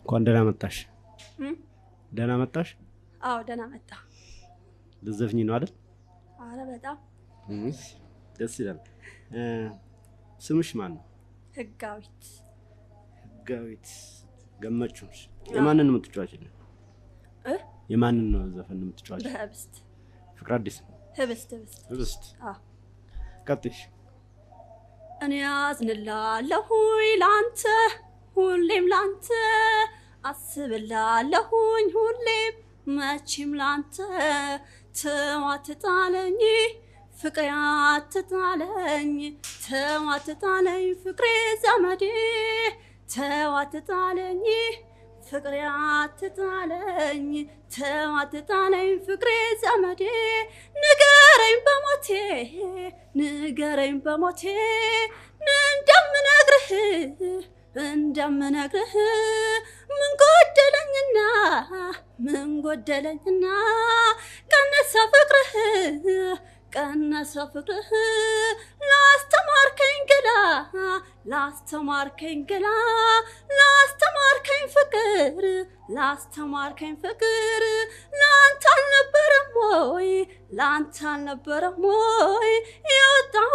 እንኳን ደህና መጣሽ። ደህና መጣሽ? አዎ ደህና መጣ። ልዘፍኝ ነው አይደል? አረ በጣም ደስ ይላል። ስምሽ ማን ነው? ህጋዊት። ህጋዊት ገመቹ። የማንን ነው የምትጫወቺው? የማንን ነው ዘፈን የምትጫወቺው? በህብስት። ፍቅር አዲስ። ህብስት። ቀጥሽ። እኔ አዝንላለሁ ላንተ ሁሌም ላንተ አስብላለሁኝ ሁሌም መቼም ላንተ ተው አትጣለኝ ፍቅሬ አትጣለኝ ተው አትጣለኝ ፍቅሬ ዘመዴ ተው አትጣለኝ ፍቅሬ አትጣለኝ ተው አትጣለኝ ፍቅሬ ዘመዴ ንገረኝ በሞቴ እንደምነግርህ ምን ጎደለኝና ቀነሰ ፍቅርህ ላስተማርከኝ ፍቅር ላንተ አልነበረም ወይ የወጣው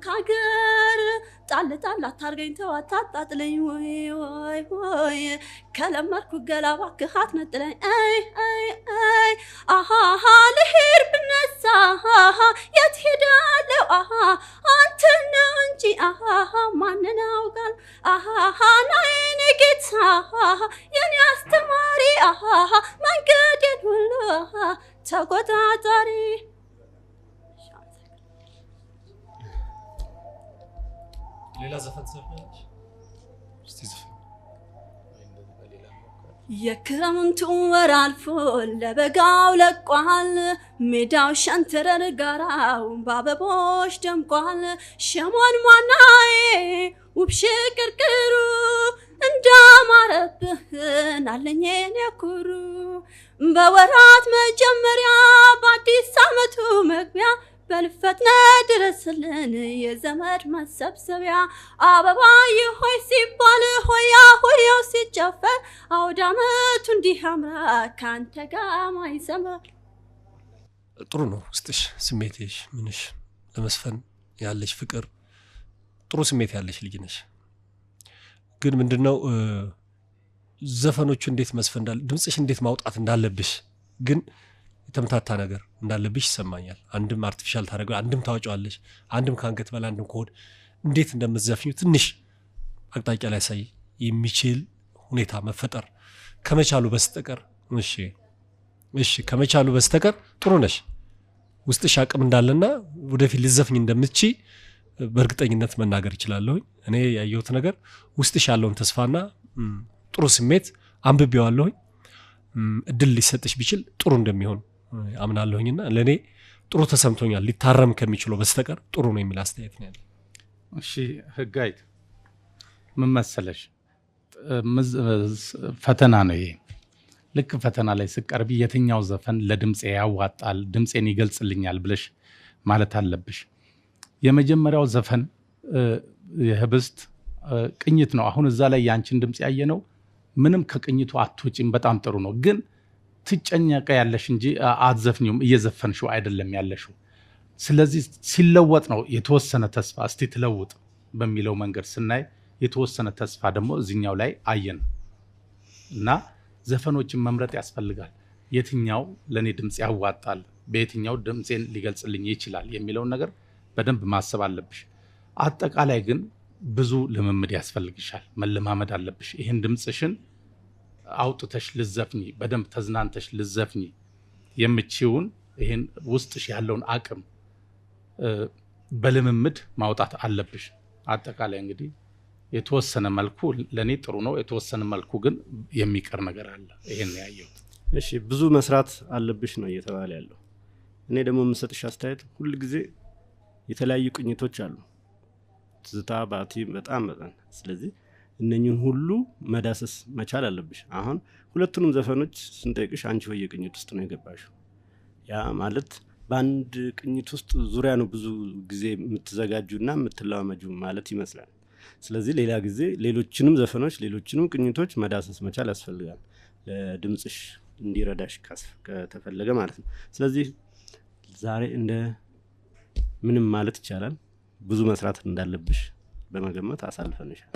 ካገር ጣል አታርገኝ ተው አታጣጥለኝ ወይ ከለመርኩ ገላ እባክህ አትነጥለኝ አሃ ልሄድ ብነሳ የት ሄዳለሁ አንተ ነው እንጂ ማንን አውቃለሁ ናይኔ ጌታ የኔ አስተማሪ መንገዴን ሁሉ ተቆጣጣሪ። ሌላ ዘፈን ዘፈንሽ? እስቲ ዘፈን። የክረምቱ ወር አልፎ ለበጋው ለቋል ሜዳው ሸንተረር ጋራው በአበቦች ደምቋል ሸሞን ሟናዬ ውብ ሽቅርቅሩ እንዳማረብህን አለኝ የኔ ኩሩ በወራት መጀመሪያ በአዲስ ዓመቱ መግቢያ በልፈትነ ድረስልን የዘመድ መሰብሰቢያ አበባዬ ሆይ ሲባል ሆያ ሆያው ሲጨፈር አውደ ዓመቱ እንዲህ አምራ ካንተ ጋር ማይዘመር። ጥሩ ነው። ውስጥሽ ስሜትሽ ምንሽ ለመስፈን ያለሽ ፍቅር ጥሩ ስሜት ያለሽ ልጅ ነሽ። ግን ምንድነው ዘፈኖቹ እንዴት መስፈን እንዳለ ድምጽሽ እንዴት ማውጣት እንዳለብሽ ግን የተምታታ ነገር እንዳለብሽ ይሰማኛል። አንድም አርቲፊሻል ታደርገው አንድም ታወጫለሽ አንድም ካንገት በላ አንድም ኮድ እንዴት እንደምትዘፍኙ ትንሽ አቅጣጫ ላይ ሳይ የሚችል ሁኔታ መፈጠር ከመቻሉ በስተቀር እሺ ከመቻሉ በስተቀር ጥሩ ነሽ። ውስጥሽ አቅም እንዳለና ወደፊት ልዘፍኝ እንደምትቺ በእርግጠኝነት መናገር ይችላልኝ። እኔ ያየሁት ነገር ውስጥሽ ያለውን ተስፋና ጥሩ ስሜት አንብቤዋለሁ። እድል ሊሰጥሽ ቢችል ጥሩ እንደሚሆን አምናለሁኝና ለኔ ጥሩ ተሰምቶኛል። ሊታረም ከሚችለው በስተቀር ጥሩ ነው የሚል አስተያየት ነው ያለኝ። እሺ ህጋይት ምን መሰለሽ ፈተና ነው ይሄ። ልክ ፈተና ላይ ስቀርቢ የትኛው ዘፈን ለድምጼ ያዋጣል ድምጼን ይገልጽልኛል ብለሽ ማለት አለብሽ። የመጀመሪያው ዘፈን የህብስት ቅኝት ነው። አሁን እዛ ላይ ያንቺን ድምጽ ያየነው ምንም ከቅኝቱ አትወጪም በጣም ጥሩ ነው። ግን ትጨነቀ ያለሽ እንጂ አትዘፍኒውም እየዘፈንሽው አይደለም ያለሽው። ስለዚህ ሲለወጥ ነው የተወሰነ ተስፋ እስቲ ትለውጥ በሚለው መንገድ ስናይ የተወሰነ ተስፋ ደግሞ እዚህኛው ላይ አየን እና ዘፈኖችን መምረጥ ያስፈልጋል። የትኛው ለኔ ድምጽ ያዋጣል በየትኛው ድምጼን ሊገልጽልኝ ይችላል የሚለው ነገር በደንብ ማሰብ አለብሽ። አጠቃላይ ግን ብዙ ልምምድ ያስፈልግሻል። መለማመድ አለብሽ። ይሄን ድምጽሽን አውጥተሽ ልዘፍኝ በደንብ ተዝናንተሽ ልዘፍኝ የምትችውን ይሄን ውስጥሽ ያለውን አቅም በልምምድ ማውጣት አለብሽ። አጠቃላይ እንግዲህ የተወሰነ መልኩ ለኔ ጥሩ ነው የተወሰነ መልኩ ግን የሚቀር ነገር አለ። ይሄን ያየሁት። እሺ ብዙ መስራት አለብሽ ነው እየተባለ ያለው። እኔ ደግሞ የምሰጥሽ አስተያየት ሁሉ ጊዜ የተለያዩ ቅኝቶች አሉ ትዝታ ባቲ በጣም ስለዚህ እነኚህን ሁሉ መዳሰስ መቻል አለብሽ። አሁን ሁለቱንም ዘፈኖች ስንጠይቅሽ አንቺ ወይ ቅኝት ውስጥ ነው የገባሽው። ያ ማለት በአንድ ቅኝት ውስጥ ዙሪያ ነው ብዙ ጊዜ የምትዘጋጁና የምትለማመጁ ማለት ይመስላል። ስለዚህ ሌላ ጊዜ ሌሎችንም ዘፈኖች ሌሎችንም ቅኝቶች መዳሰስ መቻል ያስፈልጋል ለድምጽሽ እንዲረዳሽ ከተፈለገ ማለት ነው። ስለዚህ ዛሬ እንደ ምንም ማለት ይቻላል ብዙ መስራት እንዳለብሽ በመገመት አሳልፈንሻል።